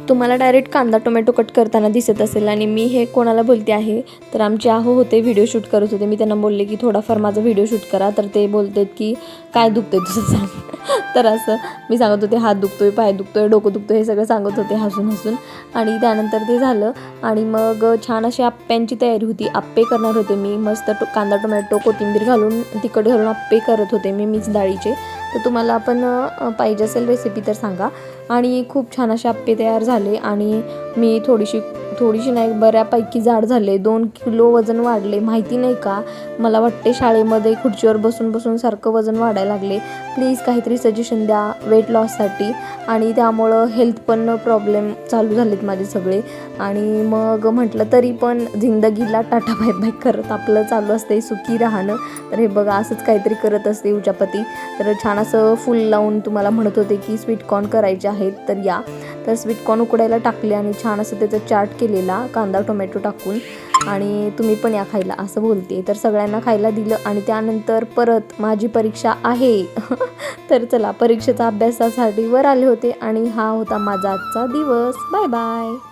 तुम्हाला डायरेक्ट कांदा tomato cut करताना दिसत असेल आणि मी हे कोणाला बोलते आहे तर आमचे आहो होते, व्हिडिओ शूट करत होते. मी त्यांना बोलले की थोडाफार माझा व्हिडिओ शूट करा. तर ते बोलतात की काय दुखतंय तुझं सांग. तर असं मी सांगत होते हात दुखतोय, पाय दुखतोय, डोकं दुखतोय हे सगळं सांगत होते हसून हसून. आणि त्यानंतर ते झालं आणि मग छान अशी आप्प्यांची तयारी होती. आप्पे करणार होते मी मस्त कांदा टोमॅटो कोथिंबीर घालून तिखट घालून आप्पे करत होते मी मिक्स डाळीचे. तर तुम्हाला पण पाहिजे असेल रेसिपी तर सांगा. आणि खूप छान असे आप्पे तयार झाले आणि मी थोडीशी नाही बऱ्यापैकी जाड झाले. 2 किलो वजन वाढले. माहिती नाही का, मला वाटते शाळेमध्ये खुर्चीवर बसून बसून सारखं वजन वाढायला लागले. प्लीज काहीतरी सजेशन द्या वेट लॉससाठी. आणि त्यामुळं हेल्थ पण प्रॉब्लेम चालू झालेत माझे सगळे. आणि मग म्हटलं तरी पण जिंदगीला टाटा बाय बाय करत आपलं चालू असते सुखी राहणं. तर हे बघा असंच काहीतरी करत असते उचापती. तर छान असं फुल लावून तुम्हाला म्हणत होते की स्वीट कॉर्न करायचे आहेत तर या. तर स्वीट कॉर्न उकडायला टाकले आणि छान असं त्याचा चाट केलेला कांदा टोमॅटो टाकून. आणि तुम्ही पण या खायला असं बोलते. तर सगळ्यांना खायला दिलं आणि त्यानंतर परत माझी परीक्षा आहे. तर चला परीक्षेचा अभ्यासासाठी वर आले होते आणि हा होता माझा आजचा दिवस. Bye bye.